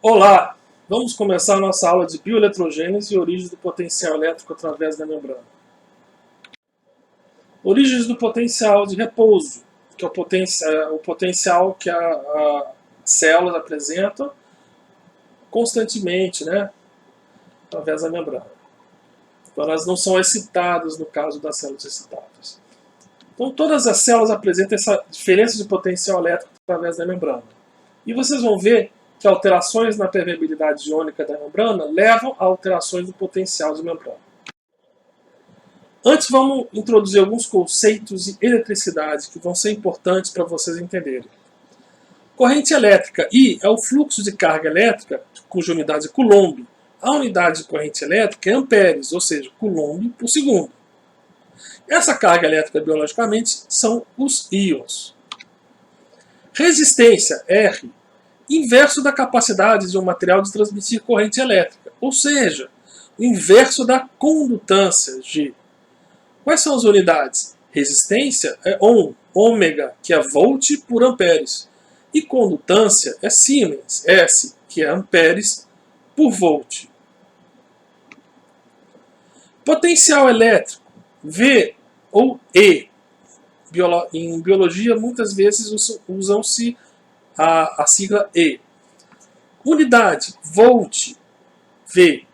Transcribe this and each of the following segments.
Olá! Vamos começar a nossa aula de bioeletrogênese e origens do potencial elétrico através da membrana. Origens do potencial de repouso, que é o potencial que as células apresentam constantemente, através da membrana. Então elas não são excitadas no caso das células excitadas. Então todas as células apresentam essa diferença de potencial elétrico através da membrana. E vocês vão ver que alterações na permeabilidade iônica da membrana levam a alterações do potencial de membrana. Antes, vamos introduzir alguns conceitos de eletricidade que vão ser importantes para vocês entenderem. Corrente elétrica, I, é o fluxo de carga elétrica, cuja unidade é Coulomb. A unidade de corrente elétrica é amperes, ou seja, Coulomb por segundo. Essa carga elétrica, biologicamente, são os íons. Resistência, R, inverso da capacidade de um material de transmitir corrente elétrica, ou seja, o inverso da condutância, G. Quais são as unidades? Resistência é Ohm, ômega, que é volt por amperes, e condutância é Siemens, S, que é amperes por volt. Potencial elétrico, V ou E. Em biologia, muitas vezes usam-se a sigla E. Unidade, volt, V.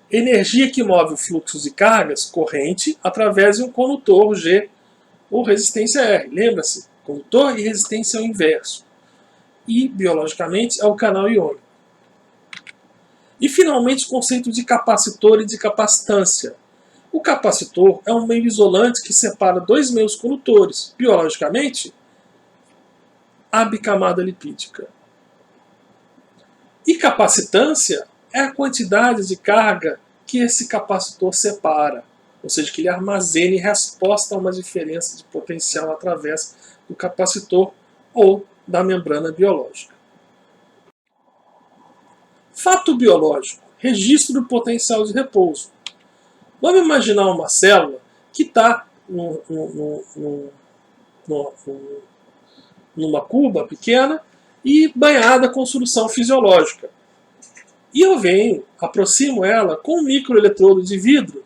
Energia que move o fluxo de cargas, corrente, através de um condutor, G, ou resistência R. Lembra-se, condutor e resistência ao inverso. E, biologicamente, é o canal iônico. E, finalmente, o conceito de capacitor e de capacitância. O capacitor é um meio isolante que separa dois meios condutores. Biologicamente, a bicamada lipídica. E capacitância é a quantidade de carga que esse capacitor separa, ou seja, que ele armazena em resposta a uma diferença de potencial através do capacitor ou da membrana biológica. Fato biológico, registro do potencial de repouso. Vamos imaginar uma célula que está numa cuba pequena e banhada com solução fisiológica. E eu venho, aproximo ela com um microeletrodo de vidro,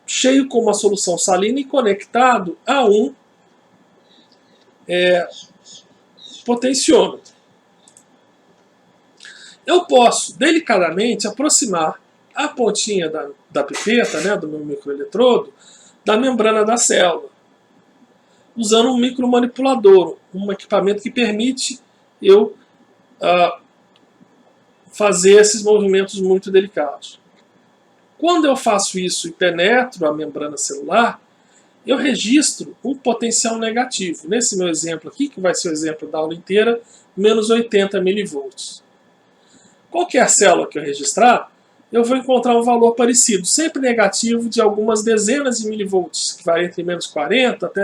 cheio com uma solução salina e conectado a um potenciômetro. Eu posso delicadamente aproximar a pontinha da pipeta, do meu microeletrodo, da membrana da célula, usando um micromanipulador, um equipamento que permite eu fazer esses movimentos muito delicados. Quando eu faço isso e penetro a membrana celular, eu registro um potencial negativo. Nesse meu exemplo aqui, que vai ser o exemplo da aula inteira, menos 80 mV. Qualquer célula que eu registrar, eu vou encontrar um valor parecido, sempre negativo, de algumas dezenas de milivolts, que vai entre menos 40 até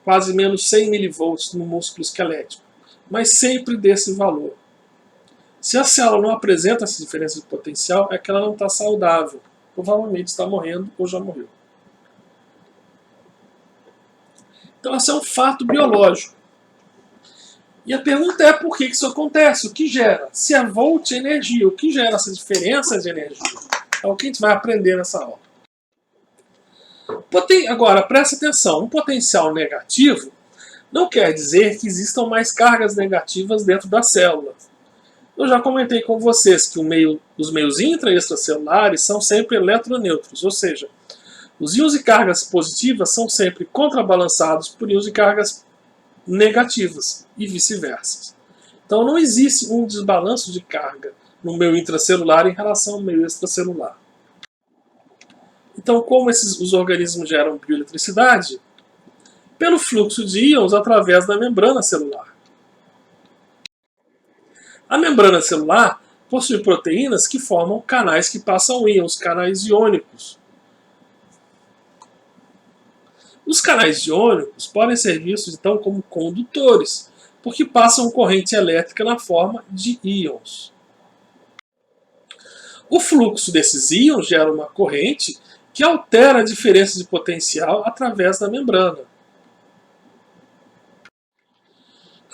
quase menos 100 milivolts no músculo esquelético, mas sempre desse valor. Se a célula não apresenta essa diferença de potencial, é que ela não está saudável. Provavelmente está morrendo ou já morreu. Então, esse é um fato biológico. E a pergunta é por que isso acontece? O que gera? Se a volt é energia, o que gera essa diferença de energia? É o que a gente vai aprender nessa aula. Agora, presta atenção. Um potencial negativo não quer dizer que existam mais cargas negativas dentro da célula. Eu já comentei com vocês que os meios intra e extracelulares são sempre eletroneutros, ou seja, os íons de cargas positivas são sempre contrabalançados por íons de cargas negativas e vice-versa. Então não existe um desbalanço de carga no meio intracelular em relação ao meio extracelular. Então, como os organismos geram bioeletricidade? Pelo fluxo de íons através da membrana celular. A membrana celular possui proteínas que formam canais que passam íons, canais iônicos. Os canais iônicos podem ser vistos então como condutores, porque passam corrente elétrica na forma de íons. O fluxo desses íons gera uma corrente que altera a diferença de potencial através da membrana.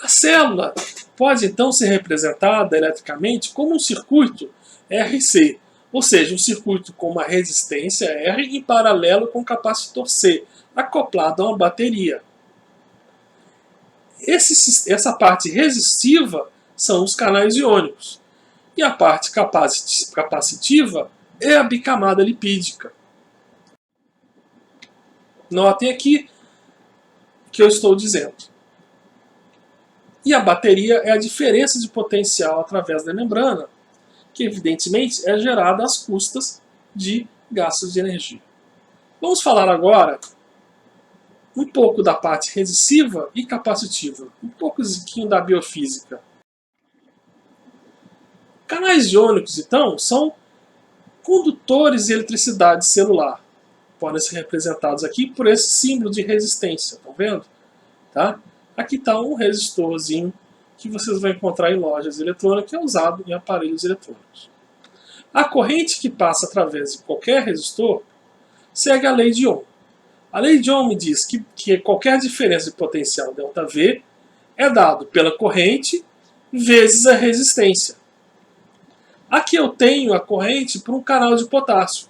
A célula pode então ser representada eletricamente como um circuito RC, ou seja, um circuito com uma resistência R em paralelo com um capacitor C, acoplado a uma bateria. Essa parte resistiva são os canais iônicos, e a parte capacitiva é a bicamada lipídica. Notem aqui o que eu estou dizendo. E a bateria é a diferença de potencial através da membrana, que evidentemente é gerada às custas de gastos de energia. Vamos falar agora um pouco da parte resistiva e capacitiva, um pouquinho da biofísica. Canais iônicos, então, são condutores de eletricidade celular. Podem ser representados aqui por esse símbolo de resistência, estão vendo? Tá? Aqui está um resistorzinho que vocês vão encontrar em lojas eletrônicas, que é usado em aparelhos eletrônicos. A corrente que passa através de qualquer resistor segue a lei de Ohm. A lei de Ohm diz que qualquer diferença de potencial ΔV é dado pela corrente vezes a resistência. Aqui eu tenho a corrente por um canal de potássio.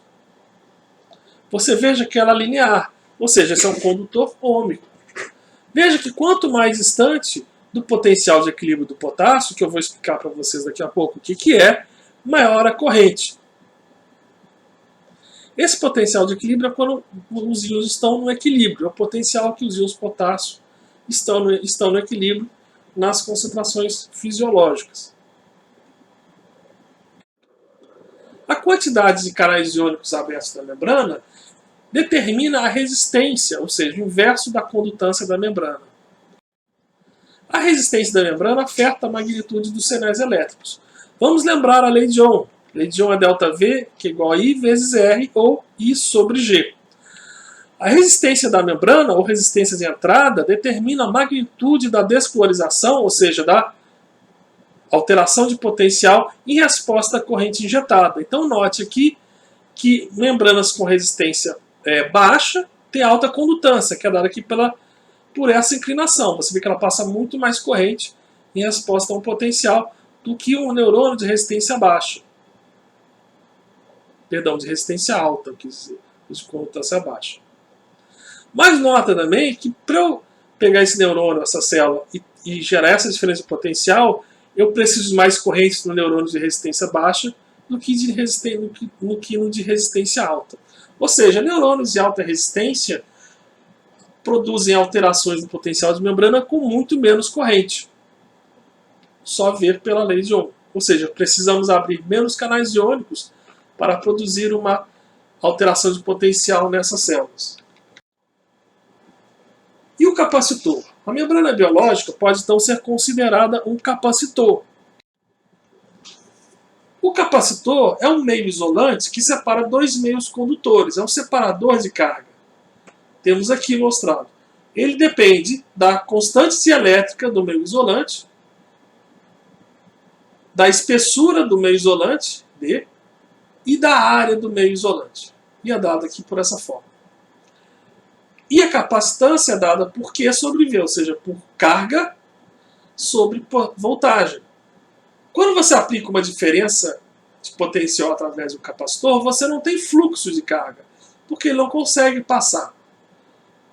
Você veja que ela é linear, ou seja, esse é um condutor ôhmico. Veja que quanto mais distante do potencial de equilíbrio do potássio, que eu vou explicar para vocês daqui a pouco o que é, maior a corrente. Esse potencial de equilíbrio é quando os íons estão no equilíbrio, é o potencial que os íons potássio estão no equilíbrio nas concentrações fisiológicas. A quantidade de canais iônicos abertos na membrana determina a resistência, ou seja, o inverso da condutância da membrana. A resistência da membrana afeta a magnitude dos sinais elétricos. Vamos lembrar a lei de Ohm. A lei de Ohm é ΔV, que é igual a I vezes R, ou I sobre G. A resistência da membrana, ou resistência de entrada, determina a magnitude da despolarização, ou seja, da alteração de potencial em resposta à corrente injetada. Então note aqui que membranas com resistência baixa têm alta condutância, que é dada aqui por essa inclinação. Você vê que ela passa muito mais corrente em resposta a um potencial do que um neurônio de resistência baixa. Perdão, de resistência alta, quer dizer, de condutância baixa. Mas nota também que para eu pegar esse neurônio, essa célula, e gerar essa diferença de potencial, eu preciso de mais correntes no neurônio de resistência baixa do que no de resistência alta. Ou seja, neurônios de alta resistência produzem alterações no potencial de membrana com muito menos corrente. Só ver pela lei de Ohm. Ou seja, precisamos abrir menos canais iônicos para produzir uma alteração de potencial nessas células. E o capacitor? A membrana biológica pode então ser considerada um capacitor. O capacitor é um meio isolante que separa dois meios condutores, é um separador de carga. Temos aqui mostrado. Ele depende da constante dielétrica do meio isolante, da espessura do meio isolante, D, e da área do meio isolante. E é dado aqui por essa forma. E a capacitância é dada por Q sobre V, ou seja, por carga sobre voltagem. Quando você aplica uma diferença de potencial através do capacitor, você não tem fluxo de carga, porque ele não consegue passar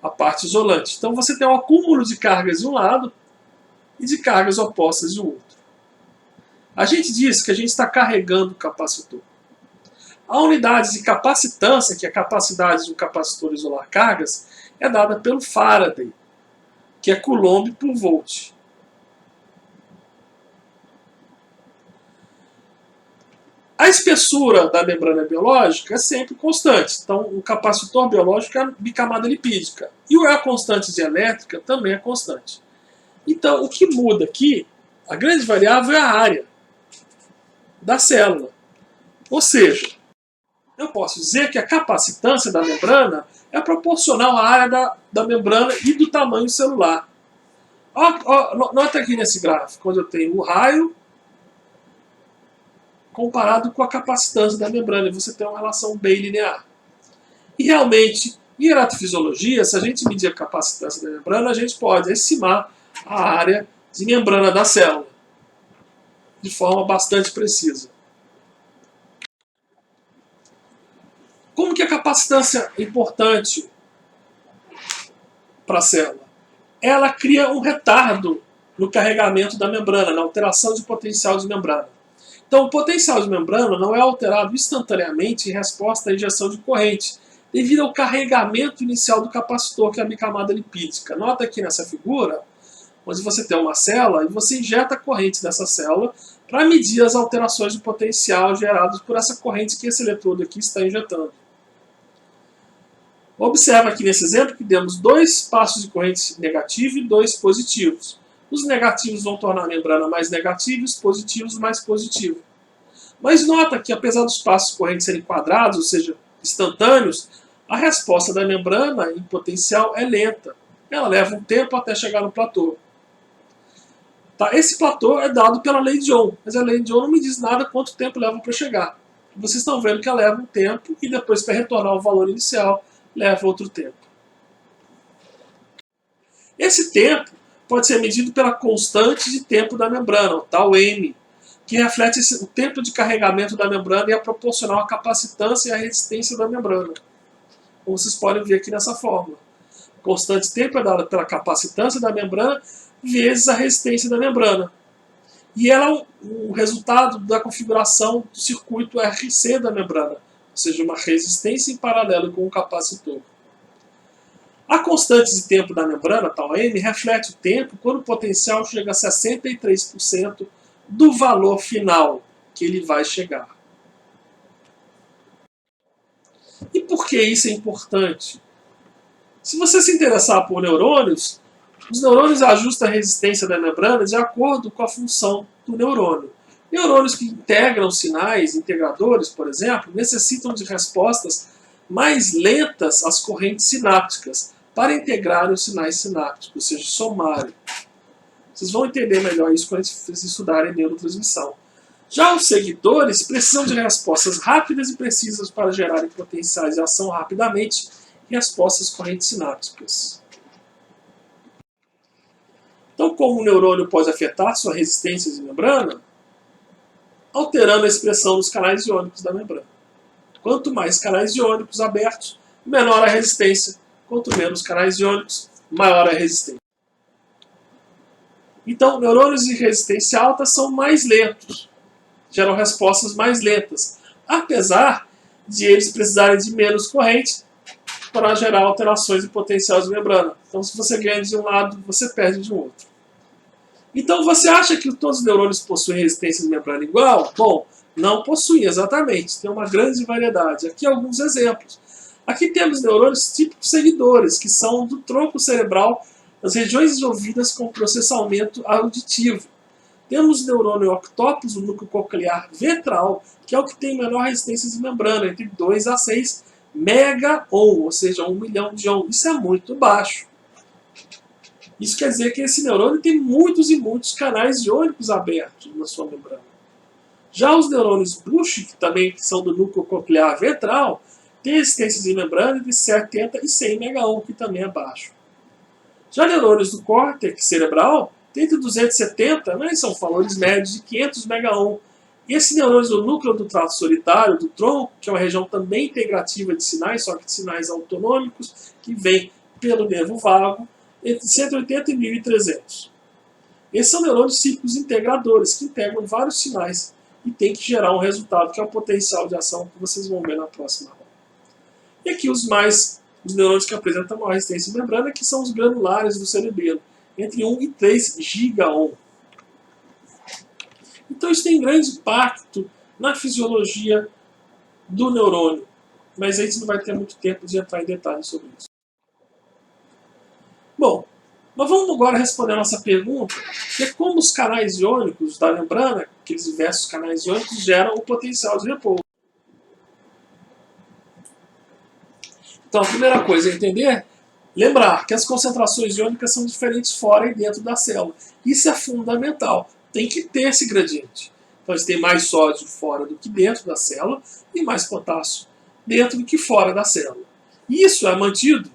a parte isolante. Então você tem um acúmulo de cargas de um lado e de cargas opostas do outro. A gente diz que a gente está carregando o capacitor. A unidade de capacitância, que é a capacidade de um capacitor isolar cargas, é dada pelo Faraday, que é Coulomb por volt. A espessura da membrana biológica é sempre constante. Então, o capacitor biológico é a bicamada lipídica. E a constante dielétrica também é constante. Então, o que muda aqui, a grande variável é a área da célula. Ou seja, eu posso dizer que a capacitância da membrana é proporcional à área da membrana e do tamanho celular. Nota aqui nesse gráfico, onde eu tenho o raio comparado com a capacitância da membrana, e você tem uma relação bem linear. E realmente, em eletrofisiologia, se a gente medir a capacitância da membrana, a gente pode estimar a área de membrana da célula. de forma bastante precisa. Como que a capacitância é importante para a célula? Ela cria um retardo no carregamento da membrana, na alteração de potencial de membrana. Então, o potencial de membrana não é alterado instantaneamente em resposta à injeção de corrente, devido ao carregamento inicial do capacitor, que é a bicamada lipídica. Nota aqui nessa figura, onde você tem uma célula e você injeta a corrente dessa célula para medir as alterações de potencial geradas por essa corrente que esse eletrodo aqui está injetando. Observa aqui nesse exemplo que temos 2 passos de corrente negativa e 2 positivos. Os negativos vão tornar a membrana mais negativa e os positivos mais positiva. Mas nota que, apesar dos passos de corrente serem quadrados, ou seja, instantâneos, a resposta da membrana em potencial é lenta. Ela leva um tempo até chegar no platô. Tá? Esse platô é dado pela lei de Ohm, mas a lei de Ohm não me diz nada quanto tempo leva para chegar. Vocês estão vendo que ela leva um tempo e depois, para retornar ao valor inicial, leva outro tempo. Esse tempo pode ser medido pela constante de tempo da membrana, o tal M, que reflete o tempo de carregamento da membrana e é proporcional à capacitância e à resistência da membrana. Como vocês podem ver aqui nessa fórmula. A constante de tempo é dada pela capacitância da membrana vezes a resistência da membrana. E ela é um resultado da configuração do circuito RC da membrana, ou seja, uma resistência em paralelo com o capacitor. A constante de tempo da membrana, tal M, reflete o tempo quando o potencial chega a 63% do valor final que ele vai chegar. E por que isso é importante? Se você se interessar por neurônios, os neurônios ajustam a resistência da membrana de acordo com a função do neurônio. Neurônios que integram sinais, integradores, por exemplo, necessitam de respostas mais lentas às correntes sinápticas para integrar os sinais sinápticos, ou seja, somarem. Vocês vão entender melhor isso quando vocês estudarem neurotransmissão. Já os seguidores precisam de respostas rápidas e precisas para gerarem potenciais de ação rapidamente e respostas correntes sinápticas. Então, como o neurônio pode afetar sua resistência de membrana? Alterando a expressão dos canais iônicos da membrana. Quanto mais canais iônicos abertos, menor a resistência. Quanto menos canais iônicos, maior a resistência. Então, neurônios de resistência alta são mais lentos, geram respostas mais lentas, apesar de eles precisarem de menos corrente para gerar alterações de potencial de membrana. Então, se você ganha de um lado, você perde de um outro. Então, você acha que todos os neurônios possuem resistência de membrana igual? Bom, não possuem exatamente, tem uma grande variedade. Aqui alguns exemplos. Aqui temos neurônios tipo seguidores, que são do tronco cerebral, nas regiões envolvidas com processamento auditivo. Temos o neurônio octópus, o núcleo coclear ventral, que é o que tem menor resistência de membrana, entre 2 a 6 mega-ohm, ou seja, 1 milhão de ohm. Isso é muito baixo. Isso quer dizer que esse neurônio tem muitos e muitos canais iônicos abertos na sua membrana. Já os neurônios Busch, que também são do núcleo coclear ventral, têm resistência de membrana de 70 e 100 mega-ohm, que também é baixo. Já neurônios do córtex cerebral têm entre 270, mas são valores médios de 500 mega-ohm. E esses neurônios do núcleo do trato solitário, do tronco, que é uma região também integrativa de sinais, só que de sinais autonômicos, que vem pelo nervo vago, entre 180 e 1300. Esses são neurônios cíclicos integradores, que integram vários sinais e tem que gerar um resultado, que é o potencial de ação, que vocês vão ver na próxima aula. E aqui os neurônios que apresentam maior resistência de membrana, que são os granulares do cerebelo, entre 1 e 3 giga-ohm. Então isso tem grande impacto na fisiologia do neurônio, mas a gente não vai ter muito tempo de entrar em detalhes sobre isso. Bom, nós vamos agora responder a nossa pergunta, que é como os canais iônicos da membrana, aqueles diversos canais iônicos, geram o potencial de repouso. Então, a primeira coisa a entender, lembrar que as concentrações iônicas são diferentes fora e dentro da célula. Isso é fundamental. Tem que ter esse gradiente. Então, eles têm mais sódio fora do que dentro da célula e mais potássio dentro do que fora da célula. Isso é mantido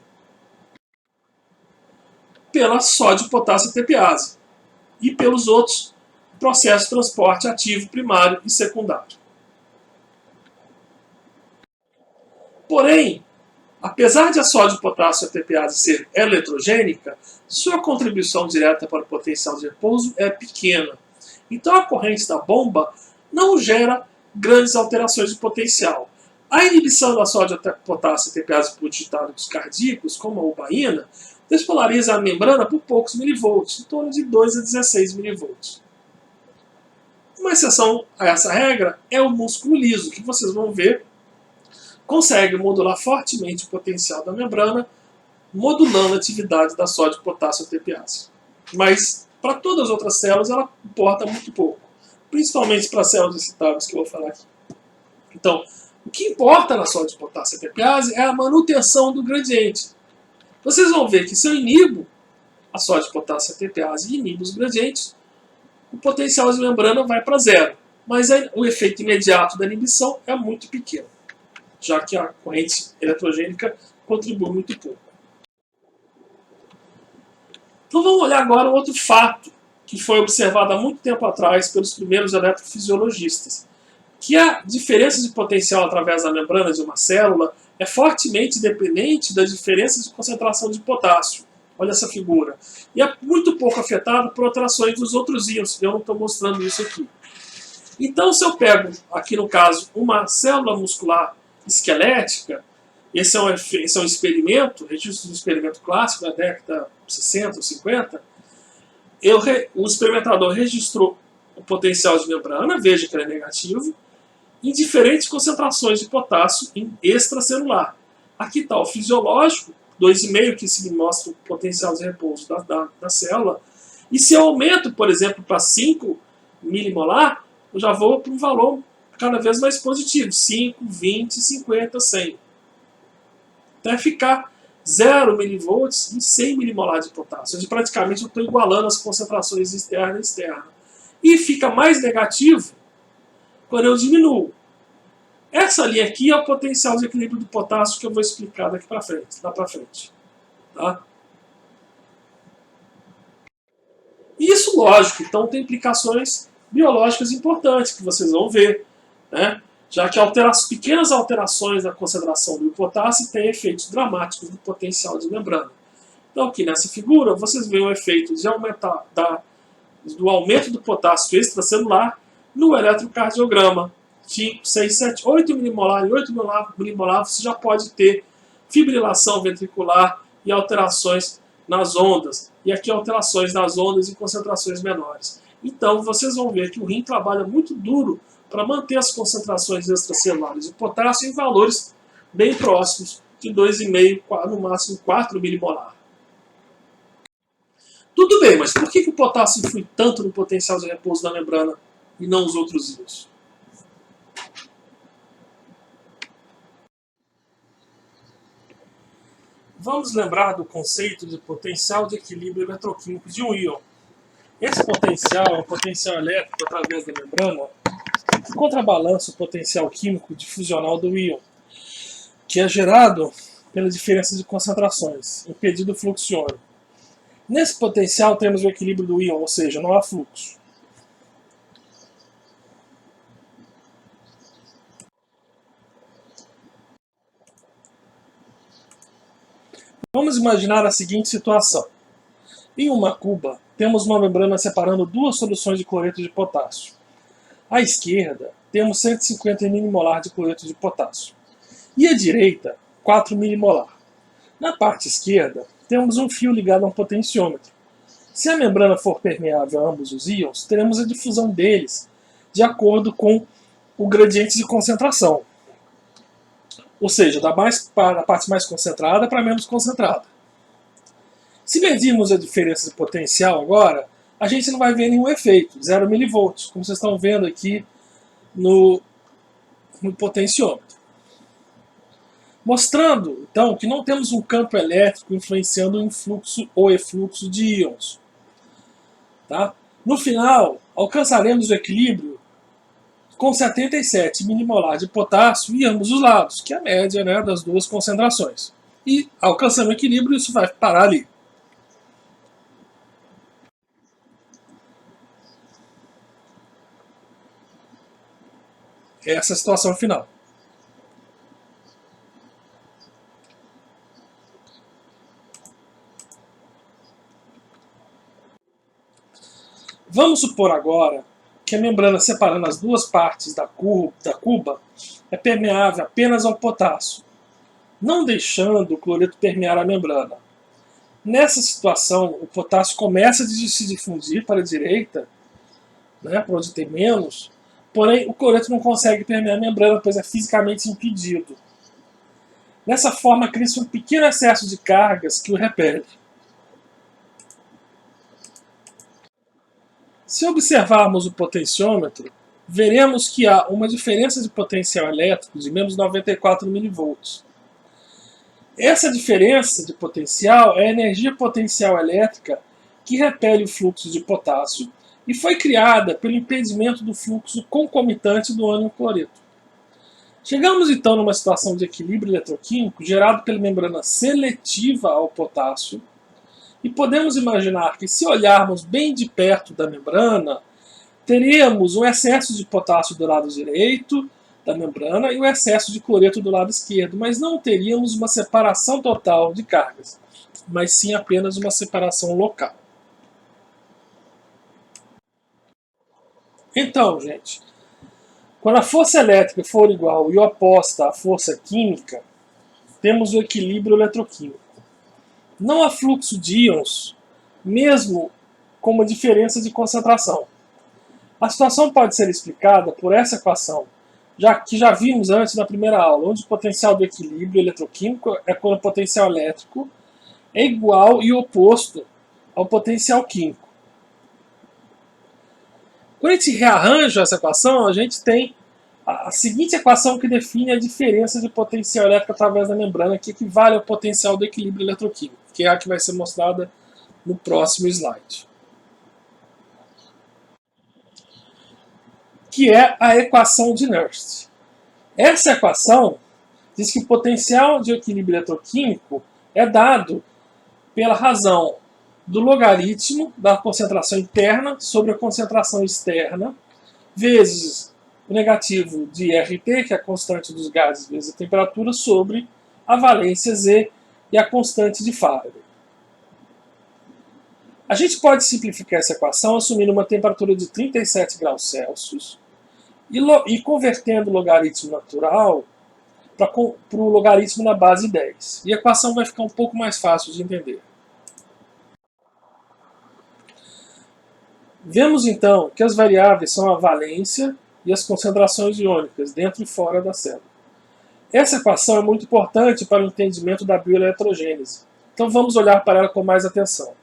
pela sódio, potássio e TPase e pelos outros processo de transporte ativo primário e secundário. Porém, apesar de a sódio-potássio ATPase ser eletrogênica, sua contribuição direta para o potencial de repouso é pequena. Então a corrente da bomba não gera grandes alterações de potencial. A inibição da sódio-potássio ATPase por digitálicos cardíacos, como a ubaína, despolariza a membrana por poucos milivolts, em torno de 2 a 16 milivolts. Uma exceção a essa regra é o músculo liso, que vocês vão ver consegue modular fortemente o potencial da membrana, modulando a atividade da sódio-potássio ATPase. Mas, para todas as outras células, ela importa muito pouco, principalmente para as células excitáveis que eu vou falar aqui. Então, o que importa na sódio-potássio ATPase é a manutenção do gradiente. Vocês vão ver que se eu inibo a sódio-potássio ATPase e inibo os gradientes, o potencial de membrana vai para zero. Mas o efeito imediato da inibição é muito pequeno, já que a corrente eletrogênica contribui muito pouco. Então vamos olhar agora um outro fato que foi observado há muito tempo atrás pelos primeiros eletrofisiologistas, que a diferença de potencial através da membrana de uma célula é fortemente dependente das diferenças de concentração de potássio. Olha essa figura. E é muito pouco afetado por alterações dos outros íons. Eu não estou mostrando isso aqui. Então, se eu pego, aqui no caso, uma célula muscular esquelética, esse é um experimento, registro de um experimento clássico da década de 60 ou 50, o experimentador registrou o potencial de membrana, veja que ele é negativo, em diferentes concentrações de potássio em extracelular. Aqui está o fisiológico, 2,5, que se mostra o potencial de repouso da célula. E se eu aumento, por exemplo, para 5 milimolar, eu já vou para um valor cada vez mais positivo, 5, 20, 50, 100. Até ficar 0 milivolts em 100 milimolar de potássio. Onde praticamente eu estou igualando as concentrações externa e externa. E fica mais negativo quando eu diminuo. Essa linha aqui é o potencial de equilíbrio do potássio que eu vou explicar daqui para frente, lá para frente. Tá? E isso, lógico, então tem implicações biológicas importantes que vocês vão ver, né? Já que pequenas alterações na concentração do potássio têm efeitos dramáticos no potencial de membrana. Então aqui nessa figura vocês veem o efeito de aumentar do aumento do potássio extracelular no eletrocardiograma. 5, 6, 7, 8 milimolar e 8 milimolar você já pode ter fibrilação ventricular e alterações nas ondas. E aqui alterações nas ondas em concentrações menores. Então vocês vão ver que o rim trabalha muito duro para manter as concentrações extracelulares de potássio em valores bem próximos de 2,5, no máximo 4 milimolar. Tudo bem, mas por que o potássio influi tanto no potencial de repouso da membrana e não os outros íons? Vamos lembrar do conceito de potencial de equilíbrio eletroquímico de um íon. Esse potencial é o potencial elétrico através da membrana que contrabalança o potencial químico difusional do íon, que é gerado pela diferença de concentrações, impedindo o fluxo iônico. Nesse potencial temos o equilíbrio do íon, ou seja, não há fluxo. Vamos imaginar a seguinte situação. Em uma cuba, temos uma membrana separando duas soluções de cloreto de potássio. À esquerda, temos 150 milimolar de cloreto de potássio. E à direita, 4 milimolar. Na parte esquerda, temos um fio ligado a um potenciômetro. Se a membrana for permeável a ambos os íons, teremos a difusão deles de acordo com o gradiente de concentração. Ou seja, da parte mais concentrada para menos concentrada. Se medirmos a diferença de potencial agora, a gente não vai ver nenhum efeito, 0 milivolts, como vocês estão vendo aqui no potenciômetro. Mostrando, então, que não temos um campo elétrico influenciando o influxo ou efluxo de íons. Tá? No final, alcançaremos o equilíbrio com 77 milimolar de potássio em ambos os lados, que é a média, né, das duas concentrações. E, alcançando o equilíbrio, isso vai parar ali. essa é a situação final. Vamos supor agora que a membrana separando as duas partes da cuba é permeável apenas ao potássio, não deixando o cloreto permear a membrana. Nessa situação, o potássio começa a se difundir para a direita, né, para onde tem menos, porém o cloreto não consegue permear a membrana, pois é fisicamente impedido. Dessa forma, cria-se um pequeno excesso de cargas que o repele. Se observarmos o potenciômetro, veremos que há uma diferença de potencial elétrico de menos 94 mV. Essa diferença de potencial é a energia potencial elétrica que repele o fluxo de potássio e foi criada pelo impedimento do fluxo concomitante do ânion cloreto. Chegamos então numa situação de equilíbrio eletroquímico gerado pela membrana seletiva ao potássio, e podemos imaginar que, se olharmos bem de perto da membrana, teríamos um excesso de potássio do lado direito da membrana e o excesso de cloreto do lado esquerdo, mas não teríamos uma separação total de cargas, mas sim apenas uma separação local. Então, gente, quando a força elétrica for igual e oposta à força química, temos o equilíbrio eletroquímico. Não há fluxo de íons, mesmo com uma diferença de concentração. A situação pode ser explicada por essa equação, que já vimos antes na primeira aula, onde o potencial do equilíbrio eletroquímico é quando o potencial elétrico é igual e oposto ao potencial químico. Quando a gente rearranja essa equação, a gente tem a seguinte equação que define a diferença de potencial elétrico através da membrana, que equivale ao potencial do equilíbrio eletroquímico, que é a que vai ser mostrada no próximo slide. Que é a equação de Nernst. Essa equação diz que o potencial de equilíbrio eletroquímico é dado pela razão do logaritmo da concentração interna sobre a concentração externa, vezes o negativo de RT, que é a constante dos gases vezes a temperatura, sobre a valência Z e a constante de Faraday. A gente pode simplificar essa equação assumindo uma temperatura de 37 graus Celsius e convertendo o logaritmo natural para o logaritmo na base 10. E a equação vai ficar um pouco mais fácil de entender. Vemos então que as variáveis são a valência e as concentrações iônicas dentro e fora da célula. Essa equação é muito importante para o entendimento da bioeletrogênese, então vamos olhar para ela com mais atenção.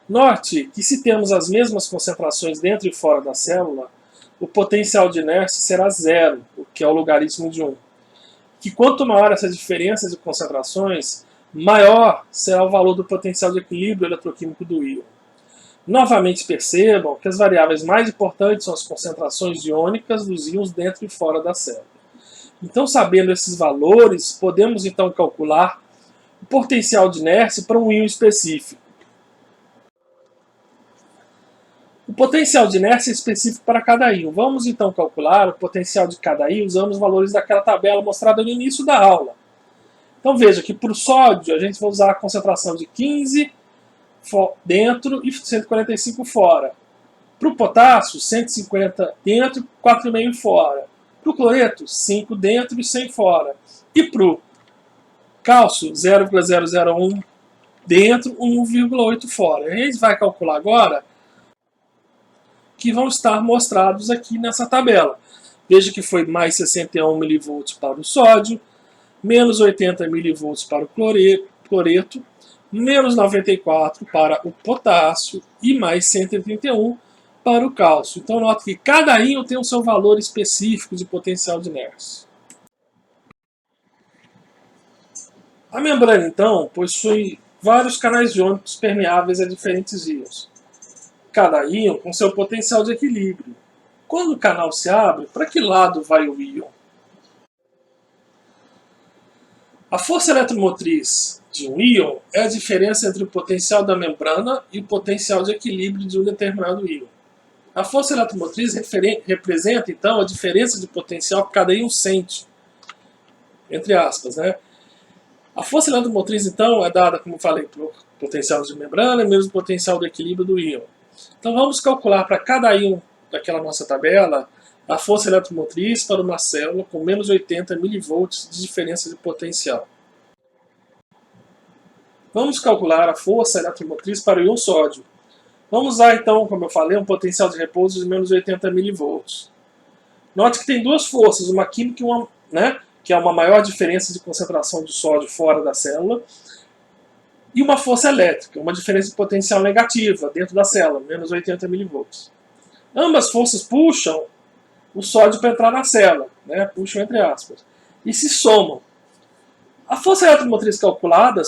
Note que, se temos as mesmas concentrações dentro e fora da célula, o potencial de inércia será zero, o que é o logaritmo de 1. Que quanto maior essa diferença de concentrações, maior será o valor do potencial de equilíbrio eletroquímico do íon. Novamente percebam que as variáveis mais importantes são as concentrações iônicas dos íons dentro e fora da célula. Então, sabendo esses valores, podemos então calcular o potencial de inércia para um íon específico. O potencial de inércia é específico para cada íon. Vamos então calcular o potencial de cada íon usando os valores daquela tabela mostrada no início da aula. Então veja que para o sódio a gente vai usar a concentração de 15 dentro e 145 fora. Para o potássio, 150 dentro e 4,5 fora. Para o cloreto, 5 dentro e 100 fora. E para o cálcio, 0,001 dentro e 1,8 fora. A gente vai calcular agora que vão estar mostrados aqui nessa tabela. Veja que foi mais 61 mV para o sódio, menos 80 mV para o cloreto, menos 94 para o potássio e mais 131 para o cálcio. Então, nota que cada íon tem o seu valor específico de potencial de inércia. A membrana, então, possui vários canais iônicos permeáveis a diferentes íons. Cada íon com seu potencial de equilíbrio. Quando o canal se abre, para que lado vai o íon? A força eletromotriz de um íon é a diferença entre o potencial da membrana e o potencial de equilíbrio de um determinado íon. A força eletromotriz representa, então, a diferença de potencial que cada íon sente, entre aspas, né? A força eletromotriz, então, é dada, como falei, por potencial de membrana menos o potencial do equilíbrio do íon. Então vamos calcular para cada íon daquela nossa tabela a força eletromotriz para uma célula com menos 80 mV de diferença de potencial. Vamos calcular a força eletromotriz para o íon sódio. Vamos usar então, como eu falei, um potencial de repouso de menos 80 mV. Note que tem duas forças, uma química e uma, que é uma maior diferença de concentração de sódio fora da célula, e uma força elétrica, uma diferença de potencial negativa dentro da célula, menos 80 mV. Ambas forças puxam o sódio para entrar na célula, puxam entre aspas, e se somam. A força eletromotriz calculada,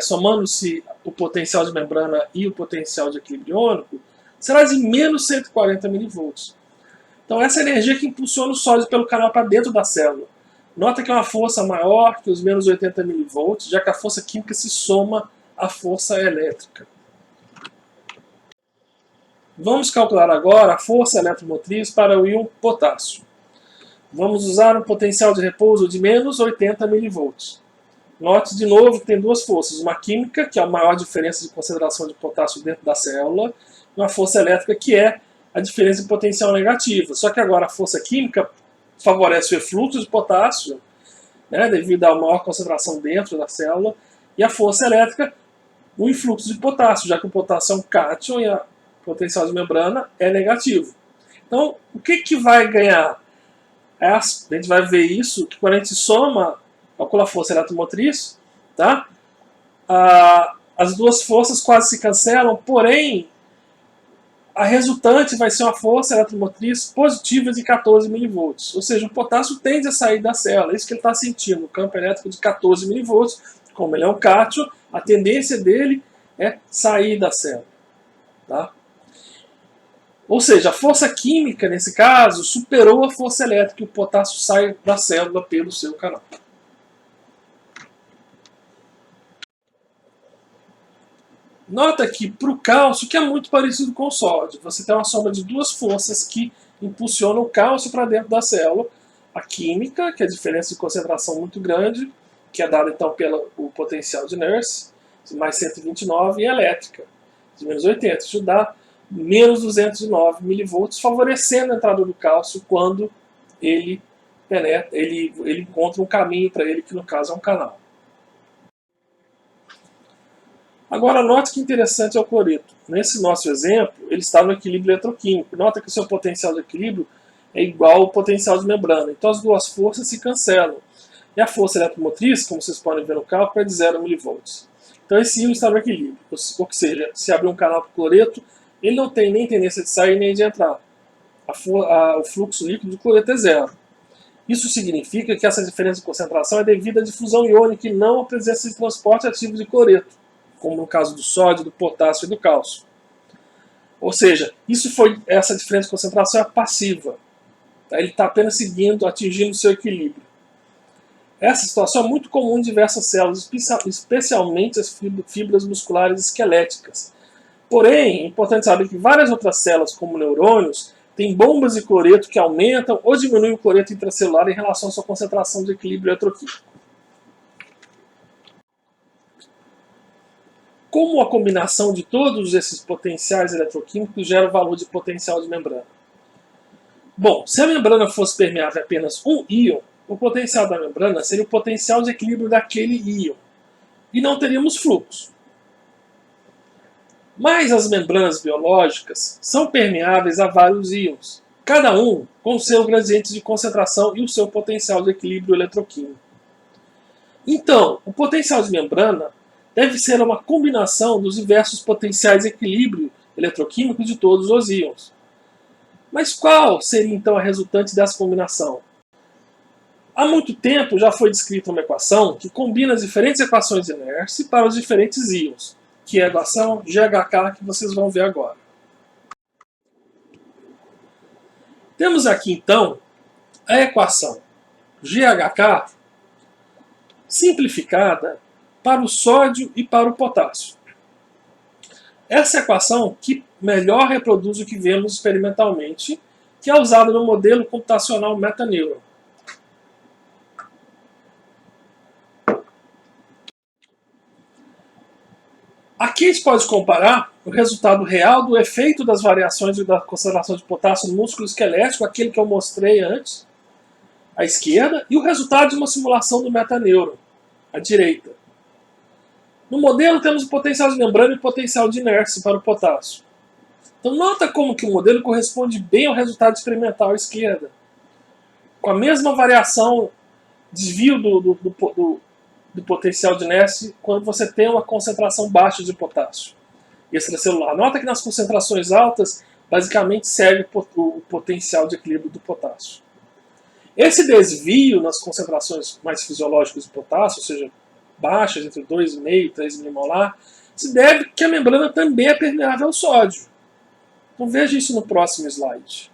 somando-se o potencial de membrana e o potencial de equilíbrio iônico, será de menos 140 mV. Então essa é a energia que impulsiona o sódio pelo canal para dentro da célula. Nota que é uma força maior que os menos 80 mV, já que a força química se soma à força elétrica. Vamos calcular agora a força eletromotriz para o íon potássio. Vamos usar um potencial de repouso de menos 80 mV. Note de novo que tem duas forças, uma química, que é a maior diferença de concentração de potássio dentro da célula, e uma força elétrica, que é a diferença de potencial negativa. Só que agora a força química favorece o efluxo de potássio, devido à maior concentração dentro da célula, e a força elétrica, o influxo de potássio, já que o potássio é um cátion e o potencial de membrana é negativo. Então, o que vai ganhar? A gente vai ver isso que quando a gente soma, calcula a força eletromotriz, tá? As duas forças quase se cancelam, porém, a resultante vai ser uma força eletromotriz positiva de 14 mV. Ou seja, o potássio tende a sair da célula. É isso que ele está sentindo, um campo elétrico de 14 mV. Como ele é um cátion, a tendência dele é sair da célula. Tá? Ou seja, a força química, nesse caso, superou a força elétrica e o potássio sai da célula pelo seu canal. Nota que para o cálcio, que é muito parecido com o sódio, você tem uma soma de duas forças que impulsionam o cálcio para dentro da célula. A química, que é a diferença de concentração muito grande, que é dada então pelo potencial de Nernst, mais 129, e a elétrica, de menos 80. Isso dá menos 209 mV, favorecendo a entrada do cálcio quando ele encontra um caminho para ele, que no caso é um canal. Agora, note que interessante é o cloreto. Nesse nosso exemplo, ele está no equilíbrio eletroquímico. Nota que o seu potencial de equilíbrio é igual ao potencial de membrana. Então, as duas forças se cancelam. E a força eletromotriz, como vocês podem ver no cálculo, é de 0 mV. Então, esse íon está no equilíbrio. Ou seja, se abrir um canal para o cloreto, ele não tem nem tendência de sair nem de entrar. O fluxo líquido do cloreto é zero. Isso significa que essa diferença de concentração é devida à difusão iônica e não à presença de transporte ativo de cloreto, como no caso do sódio, do potássio e do cálcio. Ou seja, essa diferença de concentração é passiva. Tá? Ele está apenas atingindo o seu equilíbrio. Essa situação é muito comum em diversas células, especialmente as fibras musculares esqueléticas. Porém, é importante saber que várias outras células, como neurônios, têm bombas de cloreto que aumentam ou diminuem o cloreto intracelular em relação à sua concentração de equilíbrio eletroquímico. Como a combinação de todos esses potenciais eletroquímicos gera o valor de potencial de membrana? Bom, se a membrana fosse permeável a apenas um íon, o potencial da membrana seria o potencial de equilíbrio daquele íon, e não teríamos fluxo. Mas as membranas biológicas são permeáveis a vários íons, cada um com seu gradiente de concentração e o seu potencial de equilíbrio eletroquímico. Então, o potencial de membrana deve ser uma combinação dos diversos potenciais de equilíbrio eletroquímico de todos os íons. Mas qual seria então a resultante dessa combinação? Há muito tempo já foi descrita uma equação que combina as diferentes equações de Nernst para os diferentes íons, que é a equação GHK que vocês vão ver agora. Temos aqui então a equação GHK simplificada para o sódio e para o potássio. Essa é a equação que melhor reproduz o que vemos experimentalmente, que é usada no modelo computacional Metaneuron. Aqui a gente pode comparar o resultado real do efeito das variações da concentração de potássio no músculo esquelético, aquele que eu mostrei antes, à esquerda, e o resultado de uma simulação do metaneuron, à direita. No modelo temos o potencial de membrana e o potencial de inércia para o potássio. Então nota como que o modelo corresponde bem ao resultado experimental à esquerda. Com a mesma variação, desvio do potencial de inércia quando você tem uma concentração baixa de potássio extracelular. Nota que nas concentrações altas, basicamente serve o potencial de equilíbrio do potássio. Esse desvio nas concentrações mais fisiológicas de potássio, ou seja, baixas, entre 2,5 e 3 milimolar, se deve que a membrana também é permeável ao sódio. Então veja isso no próximo slide.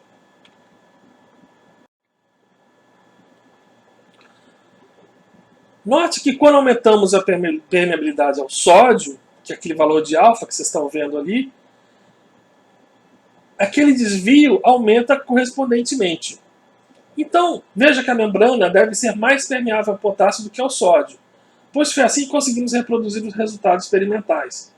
Note que quando aumentamos a permeabilidade ao sódio, que é aquele valor de alfa que vocês estão vendo ali, aquele desvio aumenta correspondentemente. Então, veja que a membrana deve ser mais permeável ao potássio do que ao sódio, pois foi assim que conseguimos reproduzir os resultados experimentais.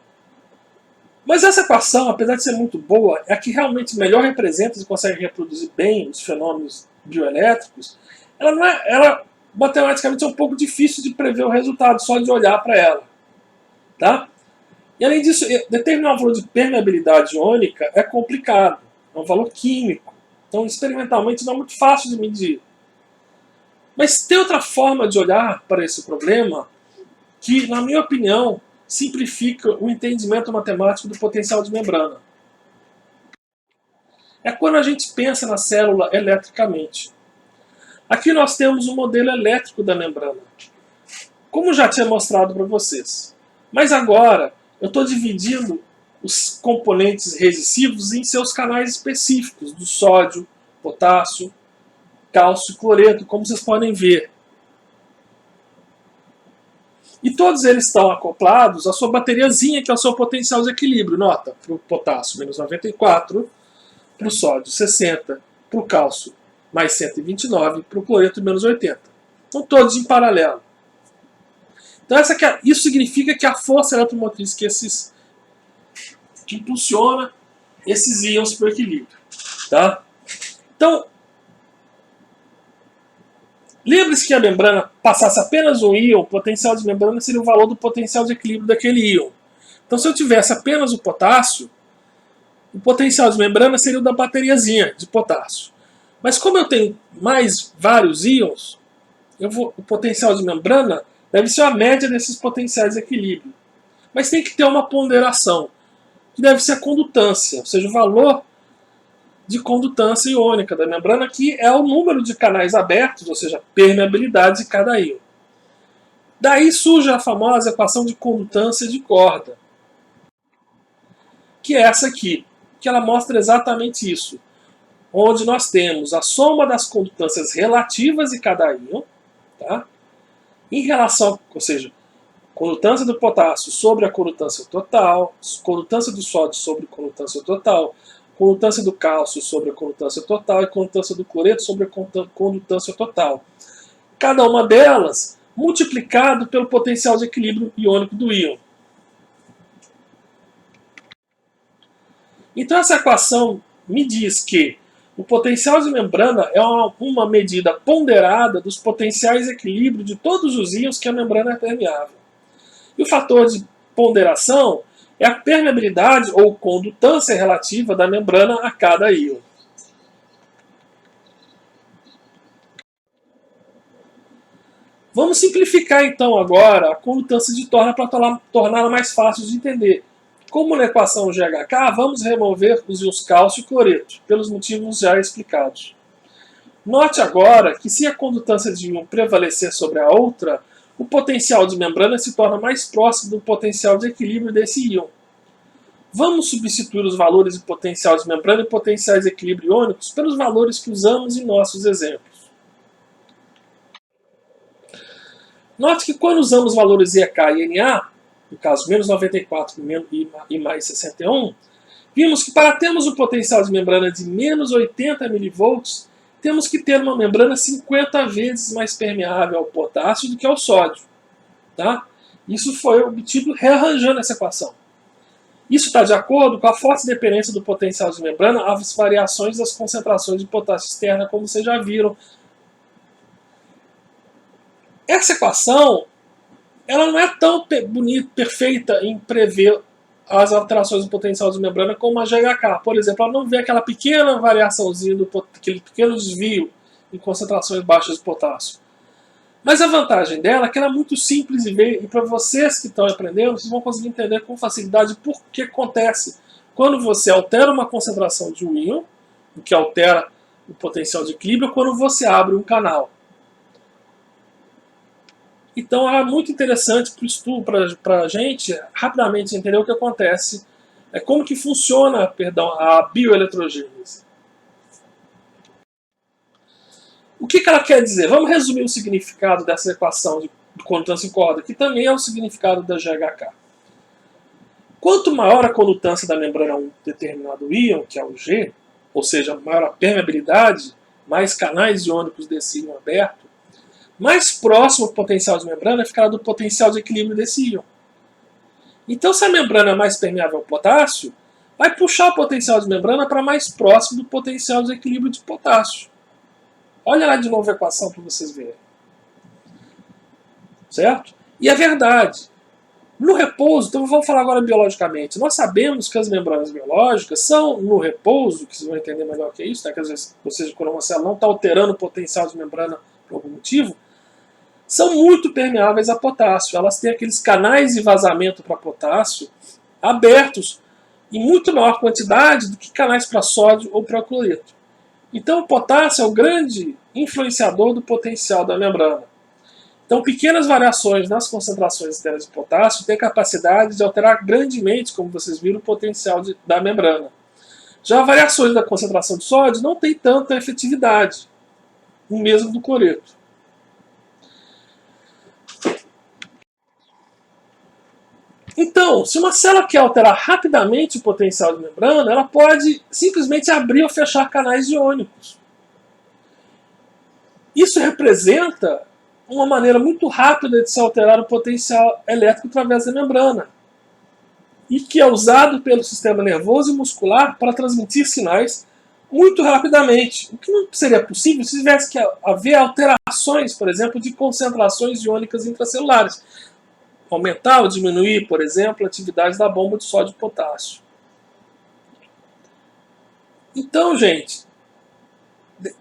Mas essa equação, apesar de ser muito boa, é a que realmente melhor representa e consegue reproduzir bem os fenômenos bioelétricos. Ela matematicamente é um pouco difícil de prever o resultado só de olhar para ela. Tá? E além disso, determinar o valor de permeabilidade iônica é complicado, é um valor químico. Então, experimentalmente, não é muito fácil de medir. Mas tem outra forma de olhar para esse problema que, na minha opinião, simplifica o entendimento matemático do potencial de membrana. É quando a gente pensa na célula eletricamente. Aqui nós temos um modelo elétrico da membrana, como já tinha mostrado para vocês. Mas agora eu estou dividindo os componentes resistivos em seus canais específicos, do sódio, potássio, cálcio e cloreto, como vocês podem ver. E todos eles estão acoplados à sua bateriazinha, que é o seu potencial de equilíbrio. Nota, para o potássio, menos 94, para o sódio, 60, para o cálcio, mais 129, para o cloreto, menos 80. Estão todos em paralelo. Então isso significa que a força eletromotriz que impulsiona esses íons para o equilíbrio. Tá? Então, lembre-se que a membrana passasse apenas um íon, o potencial de membrana seria o valor do potencial de equilíbrio daquele íon. Então, se eu tivesse apenas o potássio, o potencial de membrana seria o da bateriazinha de potássio. Mas como eu tenho mais vários íons, o potencial de membrana deve ser a média desses potenciais de equilíbrio. Mas tem que ter uma ponderação, que deve ser a condutância, ou seja, o valor de condutância iônica da membrana, que é o número de canais abertos, ou seja, permeabilidade de cada íon. Daí surge a famosa equação de condutância de corda, que é essa aqui, que ela mostra exatamente isso, onde nós temos a soma das condutâncias relativas de cada íon, tá? Em relação, ou seja, condutância do potássio sobre a condutância total, condutância do sódio sobre a condutância total, condutância do cálcio sobre a condutância total e condutância do cloreto sobre a condutância total. Cada uma delas multiplicado pelo potencial de equilíbrio iônico do íon. Então essa equação me diz que o potencial de membrana é uma medida ponderada dos potenciais de equilíbrio de todos os íons que a membrana é permeável. E o fator de ponderação é a permeabilidade ou condutância relativa da membrana a cada íon. Vamos simplificar então agora a condutância de Torr para torná-la mais fácil de entender. Como na equação GHK, vamos remover os íons cálcio e cloreto, pelos motivos já explicados. Note agora que se a condutância de um prevalecer sobre a outra, o potencial de membrana se torna mais próximo do potencial de equilíbrio desse íon. Vamos substituir os valores de potencial de membrana e potenciais de equilíbrio iônicos pelos valores que usamos em nossos exemplos. Note que quando usamos valores EK e NA, no caso menos 94 e mais 61, vimos que para termos o potencial de membrana de menos 80 mV, temos que ter uma membrana 50 vezes mais permeável ao potássio do que ao sódio. Tá? Isso foi obtido rearranjando essa equação. Isso está de acordo com a forte dependência do potencial de membrana às variações das concentrações de potássio externa, como vocês já viram. Essa equação ela não é tão bonita, perfeita em prever as alterações do potencial de membrana como a GHK. Por exemplo, ela não vê aquela pequena variaçãozinha, aquele pequeno desvio em concentrações baixas de potássio. Mas a vantagem dela é que ela é muito simples de ver, e para vocês que estão aprendendo, vocês vão conseguir entender com facilidade por que acontece quando você altera uma concentração de um íon, o que altera o potencial de equilíbrio, quando você abre um canal. Então é muito interessante para o estudo, para a gente rapidamente entender o que acontece, como que funciona, a bioeletrogênese. O que ela quer dizer? Vamos resumir o significado dessa equação de condutância em corda, que também é o significado da GHK. Quanto maior a condutância da membrana a um determinado íon, que é o G, ou seja, maior a permeabilidade, mais canais iônicos desse íon aberto, mais próximo o potencial de membrana ficará do potencial de equilíbrio desse íon. Então, se a membrana é mais permeável ao potássio, vai puxar o potencial de membrana para mais próximo do potencial de equilíbrio de potássio. Olha lá de novo a equação para vocês verem. Certo? E é verdade. No repouso, então vamos falar agora biologicamente. Nós sabemos que as membranas biológicas são, no repouso, que vocês vão entender melhor o que é isso, né? Que às vezes, ou seja, quando uma célula não está alterando o potencial de membrana por algum motivo, são muito permeáveis a potássio. Elas têm aqueles canais de vazamento para potássio abertos em muito maior quantidade do que canais para sódio ou para cloreto. Então o potássio é o grande influenciador do potencial da membrana. Então pequenas variações nas concentrações externas de potássio têm capacidade de alterar grandemente, como vocês viram, o potencial da membrana. Já variações da concentração de sódio não têm tanta efetividade, o mesmo do cloreto. Então, se uma célula quer alterar rapidamente o potencial de membrana, ela pode simplesmente abrir ou fechar canais iônicos. Isso representa uma maneira muito rápida de se alterar o potencial elétrico através da membrana, e que é usado pelo sistema nervoso e muscular para transmitir sinais muito rapidamente, o que não seria possível se tivesse que haver alterações, por exemplo, de concentrações iônicas intracelulares. Aumentar ou diminuir, por exemplo, a atividade da bomba de sódio e potássio. Então, gente,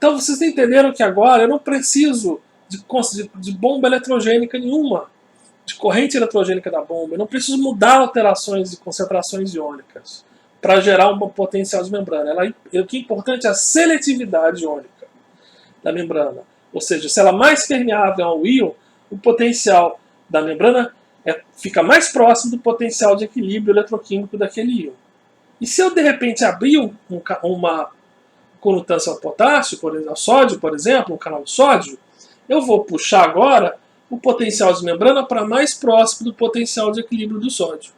vocês entenderam que agora eu não preciso de bomba eletrogênica nenhuma, de corrente eletrogênica da bomba. Eu não preciso mudar alterações de concentrações iônicas para gerar um potencial de membrana. O que é importante é a seletividade iônica da membrana. Ou seja, se ela é mais permeável ao íon, o potencial da membrana fica mais próximo do potencial de equilíbrio eletroquímico daquele íon. E se eu de repente abrir uma condutância ao potássio, ao sódio, por exemplo, um canal de sódio, eu vou puxar agora o potencial de membrana para mais próximo do potencial de equilíbrio do sódio.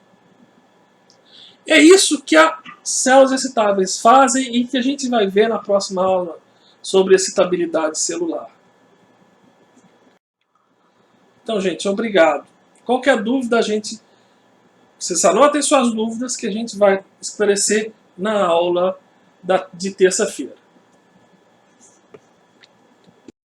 É isso que as células excitáveis fazem e que a gente vai ver na próxima aula sobre excitabilidade celular. Então, gente, obrigado. Qualquer dúvida, vocês anotem suas dúvidas que a gente vai esclarecer na aula de terça-feira.